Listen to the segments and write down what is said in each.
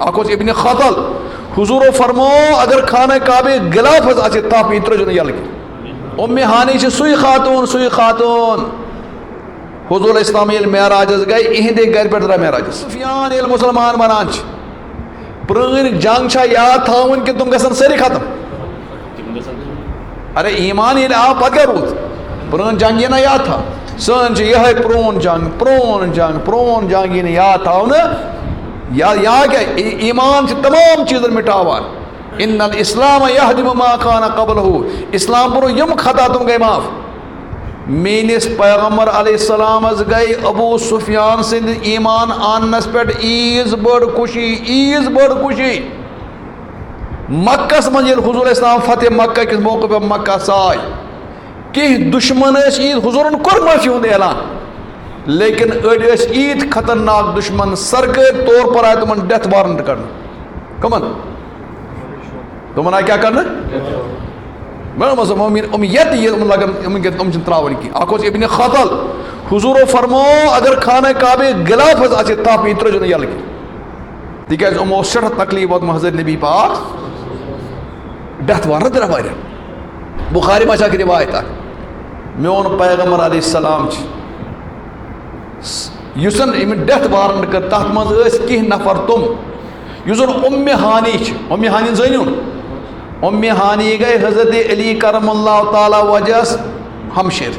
اکھ ابن خطل حضور فرمو اگر خانہ کعبہ غلاف آسہ تپ یہ ترجن یلک ام ہانی سوئی خاتون حضور اسلام یل معراج گئی اہندے گھر پہ درا معراج سفیان یل مسلمان بنان پرین جنگ یاد تھاون کہ تم گھن ساری ختم ارے ایمان یل آو پتہ کیا روز پرین جنگ یہ یاد تھا سن یہ پرون جنگ یہ یاد تھاو یا کیا ایمان تمام چیزن مٹاوان ان الاسلام یہدم ما کان قبلہ اسلام برو یم خطا تم گئی معاف مینس پیغمبر علیہ السلام گئی ابو سفیان سند ایمان آنس پہ عیز بڑ خوشی مکس من حضور اسلام فتح مکہ کس موقع پہ مکہ سائے کہ دشمن عید حضور کور معافی ہند اعلان لیکن اڑ عید خطرناک دشمن سرکاری طور پر آئے تمن ڈیتھ وارنٹ کرنا کمن تمن آئے کیا کرنا لگن تراون کی اکھ ابن خطل حضور فرمو اگر خانہ کعبہ غلاف آسہ تپ یہ ترجن یلک تکیاز یمو سٹھ تکلیف وات حضرت نبی پاک ڈیتھ وارنٹ درا واریاہ بخاری ما چھ روایت میون پیغمبر علیہ السلام یسن ڈیتھ وارنٹ کر تر مز کھین نفر تم یسن ام ہانی زنیون ام ہانی گئی حضرت علی کرم اللہ تعالی وجہ ہمشیر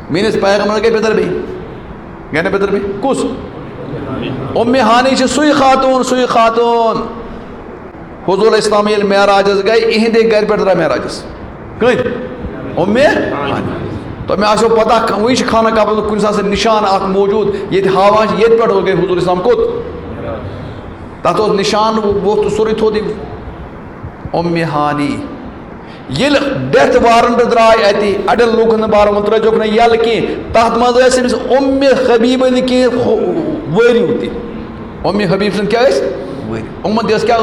مینس پیغمبر گئی پتر بھی گئی نا پتر بھی کس ام ہانی سوئی خاتون حضور اسلام یل معراج گئی اہندے گھر پہ درا معراجس کن ام ہانی تو میں آسو پتہ وہی خانہ کعبہ کن سات نشان اخ موجود یہ ہاوان یہ پہ گئی حضور اسلام کت تک نشان وہ سوری تھو دی ام ہانی یل ڈیتھ وارنٹ درائے اتی اڑن لوکن بار ترجوک نا یل کی تحت مز ام حبیبن کی وری ہوتی ام حبیب سن کیا وری امت دس کیا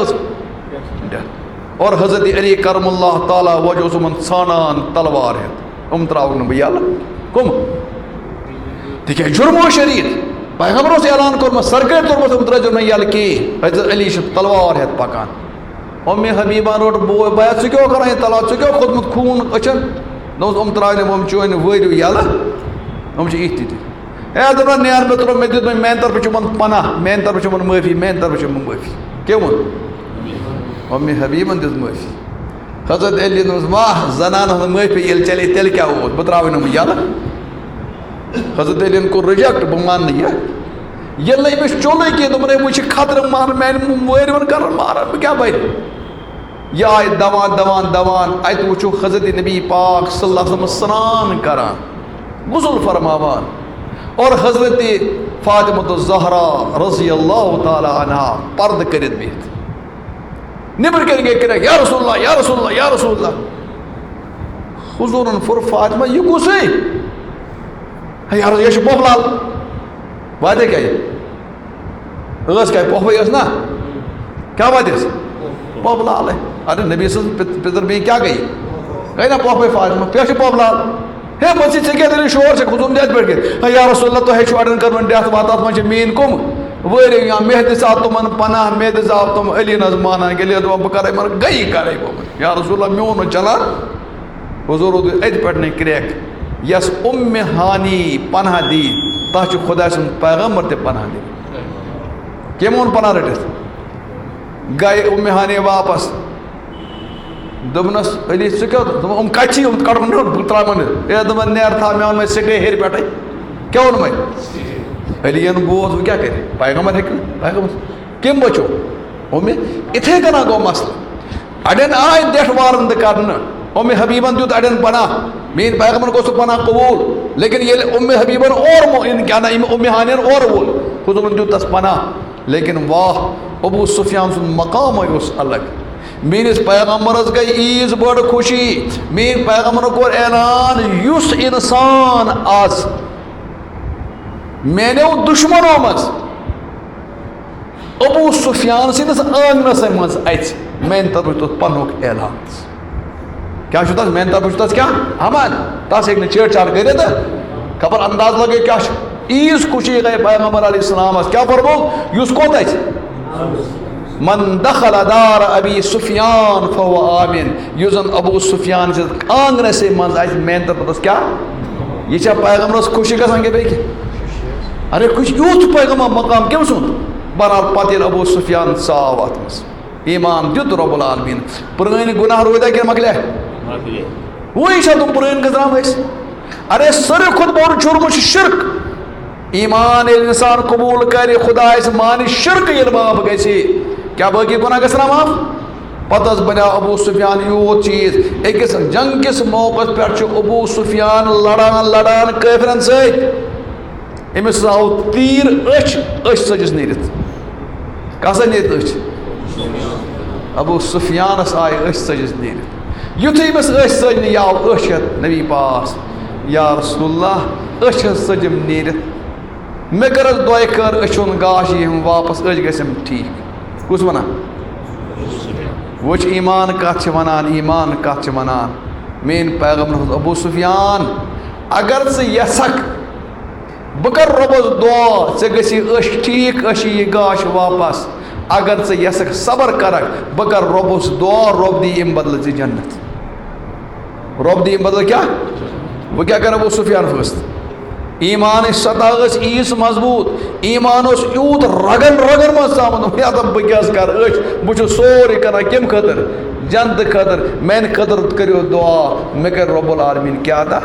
اور حضرت علی کرم اللہ تعالی وجہ سمن ژھانان تلوار ہے تراؤن بہ یل کم تک جرم و شرید پیغمبر سے اعلان کورمت سرکاری طور پر ترجوک نا یل کی حضرت علی تلوار ہے پکان ام حبیبان روٹ بو بیا ثہ کیوں کران یہ تلا ثہ کیوں کھوتمت خون اچھن دم تراؤن ام چون ورو یل ام ایت تھی اے دپان نیر مے ترو مے دیت میان طرف چمن پناہ میان طرف چمن معافی میان طرف چمن معافی کیا وون ام حبیبن دس معافی حضرت علی دس واہ زنان ہند معافی یل چلے تیل کیا ہو بہ تراؤن ام یل حضرت علی کو ریجیکٹ بہ مان یل امس چولے کی دپن وچ خطر مار میان ورون کر مار بہ کیا بھائی یہ آئے دوان ات وچو حضرت نبی پاک صلی اللہ علیہ وسلم سنان کران غسل فرماوان اور حضرت فاطمہ الزہرا رضی اللہ تعالی عنہ پرد کرت بہت نبر کر گئے کہ یا رسول اللہ یا رسول اللہ یا رسول اللہ حضور فر فاطمہ یہ کس ہے یار یہ پوپ لال وعدے کیا یہ کیا پوپے نا کیا وعدے پوپ لال ہے ارے نبی صلی اللہ علیہ وسلم پتر بھی کیا گئی نا پوپے فاطمہ پیش پوپ لال ہے مجھے چکے دلی شور سے خودم دیت بیٹھ گئے یا رسول اللہ تو ہے چھوڑن کر من دیت واتات مجھے مین کم ویرے یا مہد صاحب تو من پناہ مہد صاحب تم علی نظمانا کے لیے تو بکرے من گئی کرے گو یا رسول اللہ میون چلا حضور ات پہ نہیں کریک یس ام ہانی پناہ دی تاچ خدا سن پیغمبر تے پناہ دی کیمون پناہ رٹت گئے ام ہانی واپس دبنس علی سکو ام کچی ام کڑن ترامن اے دمن نیر تھا میں سکے ہیر بیٹھے کیا ون میں علی ان بوز کیا کرے پیغمبر ہے پیغمبر کیم بچو ام اتھے کنا گو مسئلہ اڑن آئے دیٹھ وارند کرنا ام حبیبن دیت اڑن پناہ مین پیغمبر کو پناہ قبول لیکن یہ ام حبیبن اور کیا نا ام ہانین اور بول خود دیت تس پناہ لیکن واہ ابو سفیان سن مقام اس الگ مینس پیغمبرس گئی عیز بڑ خوشی مین پیغمبر کو اعلان یس انسان آز میانو دشمنوں مز ابو سفیان سندس آنگنس مز اچ مین طرف پنک اعلان کیا تس مین طرف تس کیا ہمان تس ہیک چھیڑ چھاڑ کرت خبر انداز لگے کیا عیز خوشی گئی پیغمبر علیہ السلام کیا فرمو یس کوت من دخل دار ابی سفیان فهو آمن. یُس زن ابو سفیان آنگن سے من آئے مین طرف کیا یہ چھا پیغمبرس خوشی گژھان کہ بیٚیہِ کیٛاہ ارے کچھ یوٗت پیغمبر مقام کٔمۍ سُنٛد بہرحال پتہٕ ییٚلہِ ابو سفیان ژاو اتھ منٛز ایمان دیُت رب العالمیٖن پرٛٲنۍ گُناہ روٗدیا کِنہٕ مۄکلے وٕے چھا تِم پرٛٲنۍ گٔنٛزراوٕنۍ أسۍ ارے ساروی کھۄتہٕ بوٚڑ جُرم چھُ شرک ایمان ییٚلہِ اِنسان قبوٗل کرِ خۄدایس مانہِ شرک ییٚلہِ معاف گژھِ کیٛاہ باقٕے گُناہ گژھنا معاف پتہٕ حظ بنیو ابو سفیان یوٗت چیٖز أکِس جنگ کِس موقعس پٮ۪ٹھ چھُ ابو سفیان لڑان کٲفرن سۭتۍ أمِس آو تیٖر أچھ ژٔجِس نیٖرِتھ کَس نیٖرِتھ أچھ ابو سفیانس آیہِ أچھ ژٔجِس نیٖرِتھ یُتھُے أمِس أچھ ژٔج نہٕ یہِ آو أچھ ہٮ۪تھ نبی پاس یا رسول اللہ أچھ حظ ژٔجِم نیٖرِتھ مےٚ کٔر حظ دۄیہِ خٲر أچھُن گاش یِم واپس أچھ گژھٮ۪م ٹھیٖک کُس وَنان وٕچھ ایمان کتھ چھِ وَنان ایمان کتھ چھِ وَنان میٛٲنۍ پیغمبر ابو سفیان اگر ژٕ یژھکھ بہٕ کَرٕ رۄبس دُعا ژےٚ گژھی أچھ ٹھیٖک أچھی یہِ گاش واپس اگر ژٕ یژھکھ صبر کرکھ بہٕ کَرٕ رۄبس دُعا رۄب دی اَمہِ بدلہٕ ژےٚ جنت رۄب دی اَمہِ بدلہٕ کیٛاہ بہٕ کیٛاہ کَرٕ ابو سفیان فٲصلہٕ ایمانٕچ سطح ٲس ییٖژ مضبوٗط ایمان اوس یوٗت رگن منٛز ژامُت یا دَپ بہٕ کیٛاہ حظ کَرٕ أچھ بہٕ چھُس سورُے کران کَمہِ خٲطرٕ جنتہٕ خٲطرٕ میانہِ خٲطرٕ کٔرِو دُعا مےٚ کَرِ رۄب العالمیٖن کیٛاہ عطا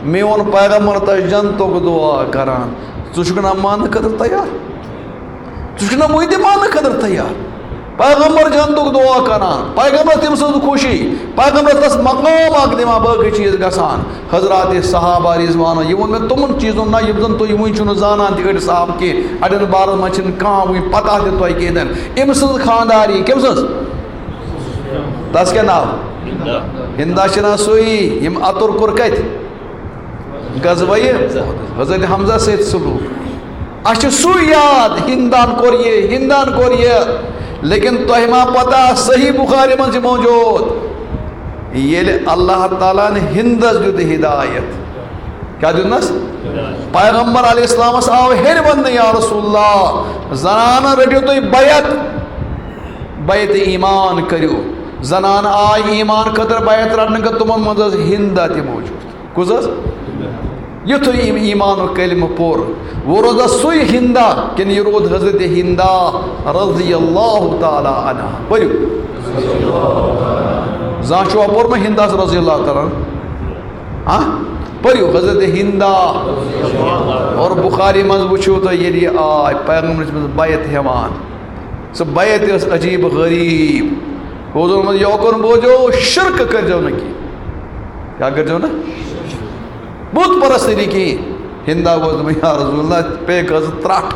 میون پیغمبر تہٕ جنتُک دُعا کران ژٕ چھُکھ نا ماننہٕ خٲطرٕ تیار ژٕ چھُکھ نا وٕنہِ تہِ ماننہٕ خٲطرٕ تیار پیغمبر جنتُک دُعا کران پیغمبر تٔمۍ سٕنٛز خوشی پیغمبر تس مقام اکھ دِوان باقٕے چیٖز گژھان حضرات صحابہ رضوانو یہِ ووٚن مےٚ تِمن چیٖزن نہ یِم زن تُہۍ وٕنہِ چھِو نہٕ زانان تہِ أڑۍ صحابہٕ کینٛہہ اڑٮ۪ن بارن منٛز چھِنہٕ کانٛہہ وٕنہِ پتہ تہِ تۄہہِ کینٛہہ أمۍ سٕنٛز خانٛداری کٔمۍ سٕنٛز تس کیٛاہ ناو ہندا چھِنا سُے یِم اتُر کوٚر کتہِ غزوہ حضرت حمزہ سۭتۍ سلوٗک اسہِ چھُ سُے یاد ہندان کوٚر یہِ لیکن تۄہہِ ما پتہ صحیح بخاری منٛز چھِ موجوٗد ییٚلہِ اللہ تعالیٰ ہن ہندس دیُت ہدایت کیٛاہ دیُتنس پیغمبر علیہ السلامس آو ہیٚرِ وننہٕ یا رسول اللہ زنانہٕ رٔٹِو تُہۍ بیعت ایمان کٔرِو زنانہٕ آے ایمان خٲطرٕ بیعت رٹنہٕ خٲطرٕ تِمن منٛز ٲس ہندا تہِ موجوٗد کُس حظ یُتھُے یِم ایمانُک کلمہٕ پوٚر وۄنۍ روزا سُے ہندا کِنہٕ یہِ روٗد حضرت ہندا رضی اللہ تعالیٰ عنہا پٔرِو زانٛہہ چھُوا پوٚرمُت ہنداس رضی اللہ تعالیٰ پٔرِو حضرت ہندا اور بخاری منٛز وٕچھِو تُہۍ ییٚلہِ یہِ آے پیغمبرس منٛز بیعت ہٮ۪وان سۄ بیعت ٲس عجیٖب غریٖب حضوٗرن منٛز یوکُن بوٗزِو شرک کٔرۍزیو نہٕ کینٛہہ کیٛاہ کٔرۍزیو نہٕ بُت پرستری کِہیٖنۍ ہندا گوٚو دوٚپُن یا رسول اللہ پیٚیہِ کھٔژ ترٛٹھ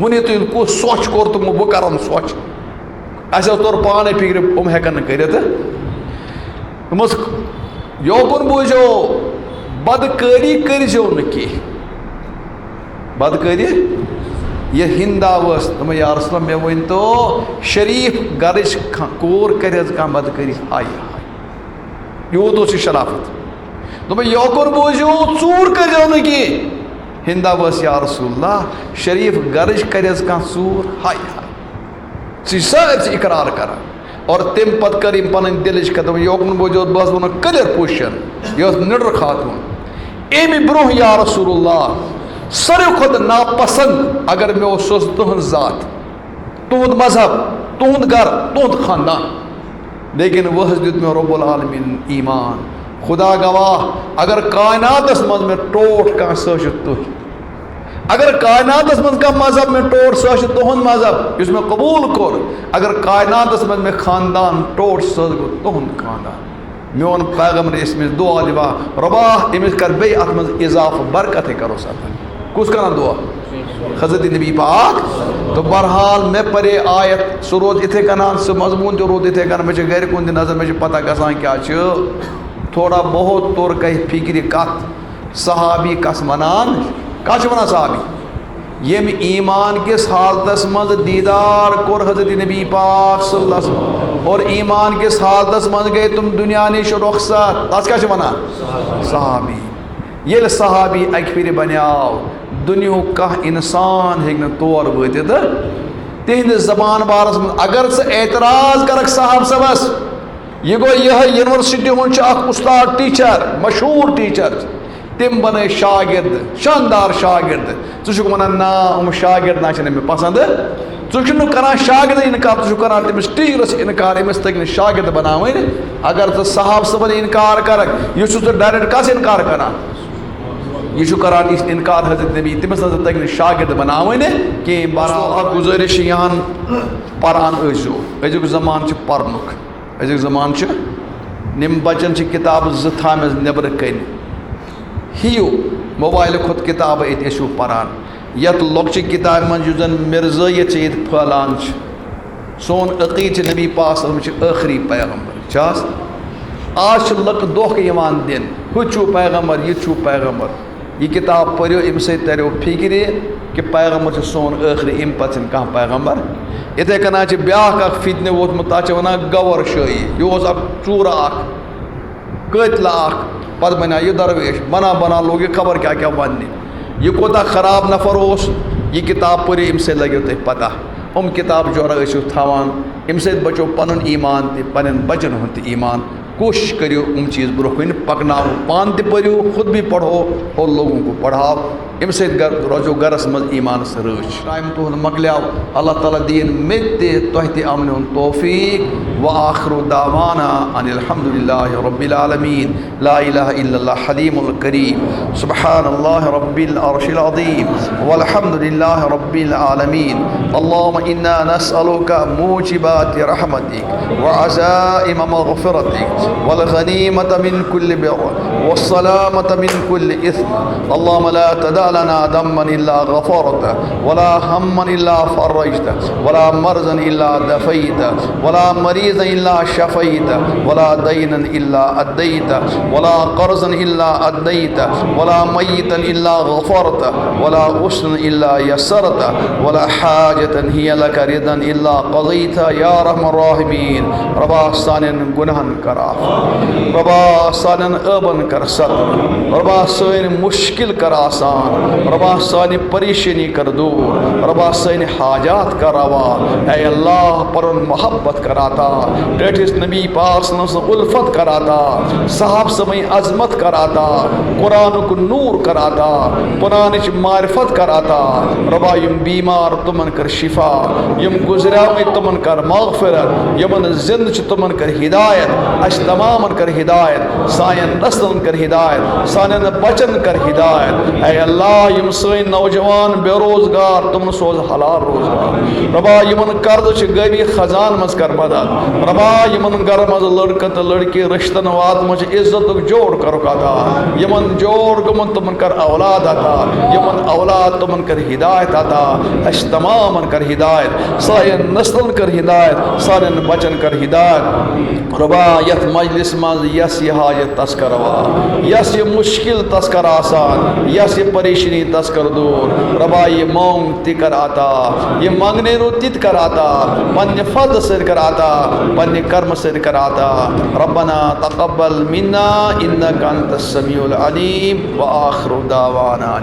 وُنہِ تُہۍ کُس سۄچھ کوٚر تِمو بہٕ کرن سۄچھ اَسہِ حظ توٚر پانے فِکرِ یِم ہٮ۪کن نہٕ کٔرِتھ دوٚپمَس یوکُن بوٗزِو بدکٲری کٔرۍزیو نہٕ کینٛہہ بدکٲری یہِ ہندا ٲس دوٚپمَس یا رسول اللہ مےٚ ؤنۍتو شریٖف گرٕچ کوٗر کرِ حظ کانٛہہ بدکٲری ہاے ہاے یوٗت اوس یہِ شرافت دوٚپُن یوکُن بوٗزِو ژوٗر کٔرۍزیو نہٕ کینٛہہ ہندا ؤژھ یا رسول اللہ شریٖف گرٕچ کرِ حظ کانٛہہ ژوٗر ہاے ہاے ژٕ چھِ سٲرسٕے اقرار کران اور تمہِ پتہٕ کٔر أمۍ پنٕنۍ دِلٕچ کتھ دوٚپُن یوکُن بوٗزِو بہٕ حظ وَنو کٕلیر پوزِشن یہِ ٲس نِڈر خاتوٗن اَمہِ برونٛہہ یا رسول اللہ ساروی کھۄتہٕ ناپسنٛد اگر مےٚ اوس سُہ اوس تُہنٛز ذات تُہُنٛد مذہب تُہُنٛد گرٕ تُہُنٛد خاندان لیکن وۄنۍ حظ دیُت مےٚ رۄب العالمیٖن ایمان خدا گواہ اگر کائناتس منٛز مےٚ ٹوٹھ کانٛہہ سُہ حظ چھُ تُہۍ اگر کائناتس منٛز کانٛہہ مذہب مےٚ ٹوٹھ سُہ حظ چھُ تُہُنٛد مذہب یُس مےٚ قبوٗل کوٚر اگر کائناتس منٛز مےٚ خاندان ٹوٹھ سُہ حظ گوٚو تُہُنٛد خاندان میون پیغمبر ٲسۍ أمِس دُعا دِوان رۄبا أمِس کر بیٚیہِ اتھ منٛز اضافہٕ برکتٕے کروس اتھ کُس کران دُعا حضرت نبی پاک تہٕ بہرحال مےٚ پرے آیت سُہ روٗد یِتھٕے کٔنۍ سُہ مضموٗن تہِ روٗد یِتھٕے کٔنۍ مےٚ چھِ گرِ کُن تہِ نظر مےٚ چھِ پتہ گژھان کیٛاہ چھِ تھوڑا بہت توٚر کَہہِ فِکرِ کتھ صحابی کس وَنان کتھ چھِ وَنان صحابی ییٚمہِ ایمان کِس حالتس منٛز دیٖدار کوٚر حضرت نبی پاک صلی اللہ علیہ وسلم اور ایمان کِس حالتس منٛز گٔے تِم دُنیا نِش رۄخصت تتھ کیٛاہ چھِ وَنان صحابی ییٚلہِ صحابی اکہِ پھِرِ بنیٛاو دُنیہُک کانٛہہ اِنسان ہیٚکہِ نہٕ تور وٲتِتھ تہند زبان بارس من اگر ژٕ اعتراض کرک صاحب صبس یہ گو یہ یونیورسٹی ہن اخ استاد ٹیچر مشہور ٹیچر تم بنے شاگرد شاندار شاگرد ژٕ ونان نا ہم شاگرد نا چھنہٕ مےٚ پسند ژٕ کران شاگرد انکار ژٕ کران تمس ٹیچرس انکار امس تگہ شاگرد بناوٕنۍ اگر ژٕ صاحب صبن انکار کرک یہ چھُ ژٕ ڈائریکٹ کس انکار کران یہ کران انکار حضرت نبی تمس نظر تگہ شاگرد بناوٕنۍ کینٛہہ بہرحال اکھ گزٲرِش چھِ یہان پران ٲسۍزیو أزیُک زمان چھُ پرنُک أزیُک زمان چھُ نم بچن چھِ کتابہٕ زٕ تھامژ نیبرٕ کَنہِ ہیو موبائل کھۄتہٕ کتابہٕ ییٚتہِ ٲسِو پران یتھ لۄکچہِ کتابہِ منٛز یُس زن مرزٲیت چھِ ییٚتہِ پھٲلان چھِ سون عقیٖد چھِ نبی پاک صلی اللہ علیہ وسلم چھِ ٲخری پیغمبر چھِ حظ آز چھِ لُکھ دھوکہٕ یِوان دِنہٕ ہُہ چھُو پیغمبر یہِ چھُو پیغمبر یہ کتاب پٔرِو اَمہِ سۭتۍ تریو فِکرِ کہ پیغمبر چھُ سون ٲخری اَمہِ پتہٕ چھِنہٕ کانٛہہ پیغمبر یِتھَے کٔنۍ چھِ بیٛاکھ اکھ فتنہٕ ووتمُت تتھ چھِ ونان گور شٲہی یہِ اوس اکھ ژوٗرٕ اکھ قٲتلہ اکھ پتہٕ بنیٛو یہِ درویش بنا لوگ یہِ خبر کیٛاہ کیٛاہ وننہِ یہِ کوٗتاہ خراب نفر اوس یہِ کتاب پٔرِو اَمہِ سۭتۍ لگیو تۄہہِ پتہ کتاب جورا ٲسِو تھاوان اَمہِ سۭتۍ بچو پنُن ایمان تہِ پنٕنٮ۪ن بچن ہُنٛد تہِ ایمان کوشش کریو چیز برو کن پکناو پان تہ پریو خود بھی پڑھو اور لوگوں کو پڑھاؤ ام سید روزو گرس مز ایمان سے رچ ٹائم تہد مکلیو اللہ تعالیٰ دین مت تہ امن ہن توفیق وآخر دعوانا ان الحمد للہ رب العالمین لا الہ الا اللہ حلیم الکریم سبحان اللہ رب العرش العظیم والحمد للہ رب العالمین اللهم انا نسألك موجبات رحمتك وعزائم مغفرتك والغنيمة من كل بر والسلامة من كل إثم اللهم لا تدع لنا ذنبا إلا غفرته ولا هما إلا فرجته ولا مرضا إلا دفيته ولا مريضا إلا شفيته ولا دينا إلا أديته ولا قرضا إلا أديته ولا ميتا إلا غفرته ولا غسلا إلا يسرته ولا حاجة هي لك رضا إلا قضيتها يا رحم الراحمين ربا سانن گناہن کرا ربا سانن ابن کر ستر ربا سان مشکل کر آسان ربا سانی پریشانی کر دور ربا سانی حاجات کر روا اے اللہ پرن محبت کراتا ٹیٹس نبی پاک صلی اللہ علیہ وسلم الفت کراتا صحاب سمئی عظمت کراتا قرآن کو نور کراتا قرآن معرفت کراتا ربا یم بیمار تمن کر شفا یم گزراوی تمن کر مغفرت یمن زند تمن کر ہدایت اس تمام کر ہدایت سائن نسلن کر ہدایت سانن بچن کر ہدایت اے اللہ یم سین نوجوان بے روزگار تمن سوز حلال روزگار ربا یمن قرض چھ غبی خزان مز کر مدد ربا یمن گھر مز لڑکہ تو لڑکی رشتن وات مجھ عزت جوڑ کر عطا یمن جوڑ گمن تمن کر اولاد عطا یمن اولاد تمن کر ہدایت عطا اس تمام کر ہدایت سائن نسلن کر ہدایت سانن بچن کر ہدایت ربا یت مجلس مز یس یہ حاجت تذکر یس یہ مشکل تذکر آسان یس یہ پریشانی تذکر دور ربا یہ مونگ تکر آتا یہ مانگنے رو تت کر آتا پن فضل سے کر آتا پن کرم سے کر آتا ربنا تقبل منا انک انت السمیع العلیم وآخر دعوانا